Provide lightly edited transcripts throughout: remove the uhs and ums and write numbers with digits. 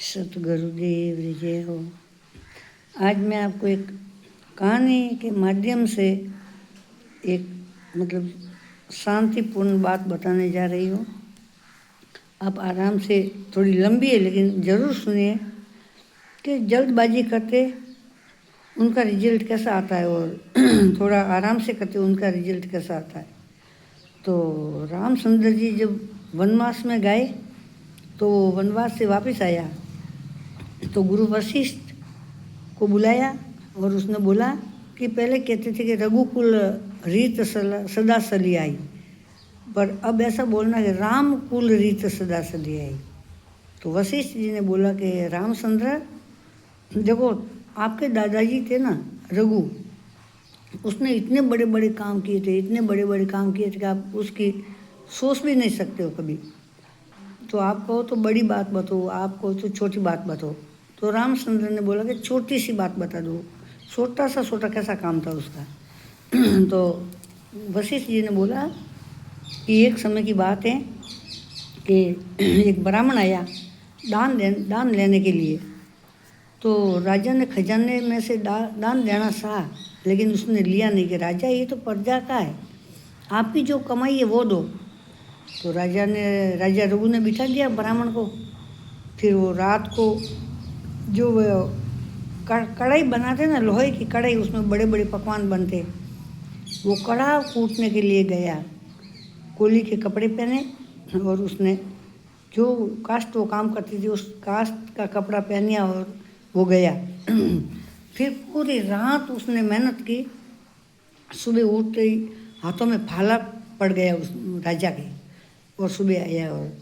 सतगुरुदेव जय हो। आज मैं आपको एक कहानी के माध्यम से एक शांतिपूर्ण बात बताने जा रही हूँ। आप आराम से, थोड़ी लंबी है लेकिन ज़रूर सुनिए कि जल्दबाजी करते उनका रिजल्ट कैसा आता है और थोड़ा आराम से करते उनका रिजल्ट कैसा आता है। तो रामचंद्र जी जब वनवास में गए तो वनवास से वापस आया तो गुरु वशिष्ठ को बुलाया और उसने बोला कि पहले कहते थे कि रघुकुल रीत सदा चली आई, पर अब ऐसा बोलना कि राम कुल रीत सदा चली आई। तो वशिष्ठ जी ने बोला कि रामचंद्र देखो, आपके दादाजी थे ना रघु, उसने इतने बड़े बड़े काम किए थे, इतने बड़े बड़े काम किए थे कि आप उसकी सोच भी नहीं सकते हो कभी। तो आप कहो तो बड़ी बात बताओ, आप कहो तो छोटी बात बताओ। तो रामचंद्र ने बोला कि छोटी सी बात बता दो। छोटा कैसा काम था उसका। तो वशिष्ठ जी ने बोला कि एक समय की बात है कि एक ब्राह्मण आया दान लेने के लिए। तो राजा ने खजाने में से दान देना चाहा, लेकिन उसने लिया नहीं कि राजा ये तो प्रजा का है, आपकी जो कमाई है वो दो। तो राजा रघु ने बिठा दिया ब्राह्मण को। फिर वो रात को जो कढ़ाई बनाते ना, लोहे की कढ़ाई, उसमें बड़े बड़े पकवान बनते, वो कढ़ा कूटने के लिए गया। कोली के कपड़े पहने और उसने जो कास्ट वो काम करती थी उस कास्ट का कपड़ा पहनिया और वो गया। फिर पूरी रात उसने मेहनत की। सुबह उठते ही हाथों में फाला पड़ गया उस राजा के, और सुबह आया और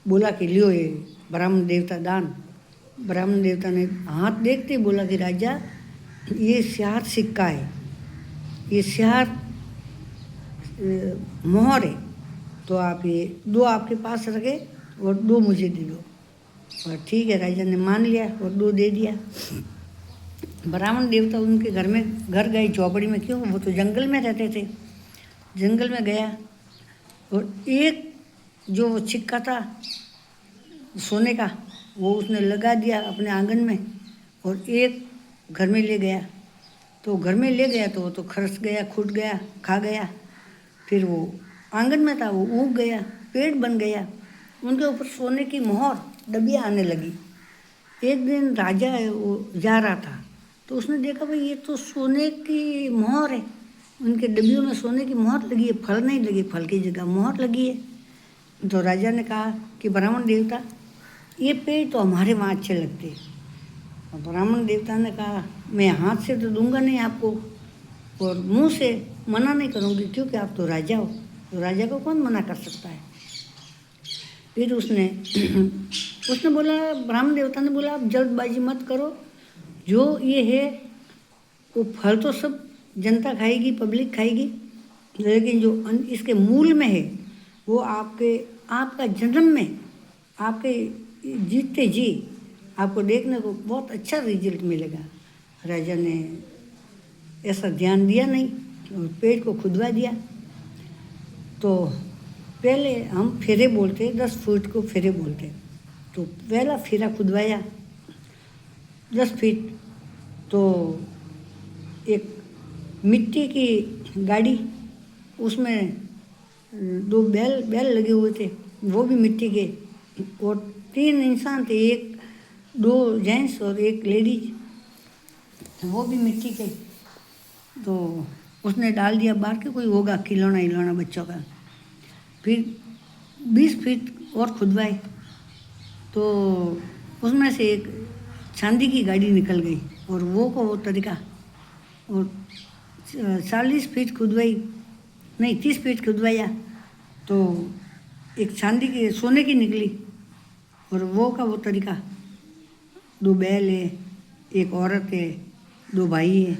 बोला कि लियो ये ब्राह्मण देवता दान। ब्राह्मण देवता ने हाथ देखते ही बोला कि राजा ये स्यार सिक्का है, ये स्यार मोहर है, तो आप ये दो आपके पास रखे और दो मुझे दे दो। और ठीक है, राजा ने मान लिया और दो दे दिया। ब्राह्मण देवता उनके घर गए, झोपड़ी में, क्यों, वो तो जंगल में रहते थे। जंगल में गया और एक जो वो सिक्का था सोने का, वो उसने लगा दिया अपने आंगन में और एक घर में ले गया। तो घर में ले गया तो वो तो खरस गया, खुट गया, खा गया। फिर वो आंगन में था, वो उग गया, पेड़ बन गया, उनके ऊपर सोने की मोहर डबिया आने लगी। एक दिन राजा वो जा रहा था तो उसने देखा भाई ये तो सोने की मोहर है, उनके डबियों में सोने की मोहर लगी है, फल नहीं लगी, फल की जगह मोहर लगी है। तो राजा ने कहा कि ब्राह्मण देवता ये पेड़ तो हमारे वहाँ अच्छे लगते। और ब्राह्मण देवता ने कहा मैं हाथ से तो दूंगा नहीं आपको और मुंह से मना नहीं करूँगी, क्योंकि आप तो राजा हो, तो राजा को कौन मना कर सकता है। फिर उसने बोला, ब्राह्मण देवता ने बोला आप जल्दबाजी मत करो, जो ये है वो फल तो सब जनता खाएगी, पब्लिक खाएगी, लेकिन जो इसके मूल में है वो आपका जन्म में, आपके जीते जी आपको देखने को बहुत अच्छा रिजल्ट मिलेगा। राजा ने ऐसा ध्यान दिया नहीं और पेड़ को खुदवा दिया। तो पहले हम फेरे बोलते, 10 फीट को फेरे बोलते। तो पहला फेरा खुदवाया 10 फीट, तो एक मिट्टी की गाड़ी, उसमें 2 बैल लगे हुए थे, वो भी मिट्टी के, और 3 इंसान थे, 2 जेंट्स और 1 लेडीज, वो भी मिट्टी के। तो उसने डाल दिया बाहर के, कोई होगा खिलौना बच्चों का। फिर 20 फीट और खुदवाए तो उसमें से एक चांदी की गाड़ी निकल गई और वो तरीका। और 40 फीट खुदवाई, नहीं 30 फीट खुदवाया तो एक चांदी की सोने की निकली और वो तरीका। 2 बैल है, 1 औरत है, 2 भाई है।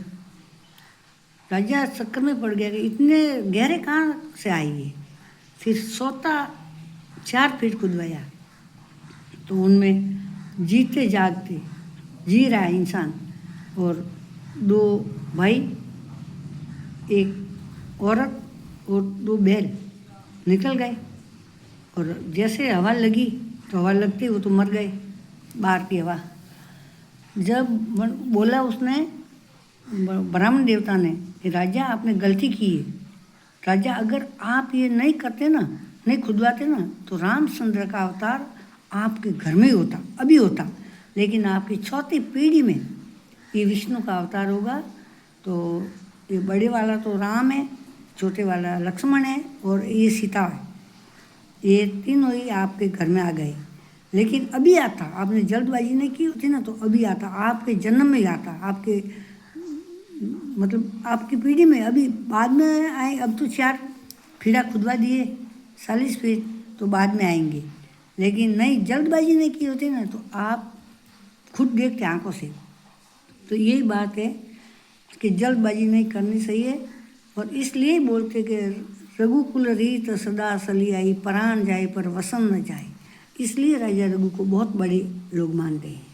राजा चक्कर में पड़ गया कि इतने गहरे कहाँ से आई है। फिर 4 फीट खुदवाया तो उनमें जीते जागते जी रहा है इंसान, और 2 भाई, 1 औरत और 2 बैल निकल गए। और जैसे हवा लगी तो हवा लगती वो तो मर गए। बाहर की हवा। जब बोला उसने ब्राह्मण देवता ने कि राजा आपने गलती की है, राजा अगर आप ये नहीं करते ना, नहीं खुदवाते ना, तो रामचंद्र का अवतार आपके घर में ही होता, अभी होता, लेकिन आपकी चौथी पीढ़ी में ये विष्णु का अवतार होगा। तो ये बड़े वाला तो राम है, छोटे वाला लक्ष्मण है और ये सीता है, ये तीनों ही आपके घर में आ गए। लेकिन अभी आता, आपने जल्दबाजी नहीं की होती ना, तो अभी आता, आपके जन्म में ही आता, आपके मतलब आपकी पीढ़ी में। अभी बाद में आए, अब तो 4 फीड़ा खुदवा दिए, 40 फीट तो बाद में आएंगे, लेकिन नहीं जल्दबाजी नहीं की होती ना, तो आप खुद देखते आंखों से। तो यही बात है कि जल्दबाजी नहीं करनी चाहिए, और इसलिए बोलते कि रघुकुल रीत सदा सली आई, प्राण जाए पर वसन न जाए। इसलिए राजा रघु को बहुत बड़े लोग मानते हैं।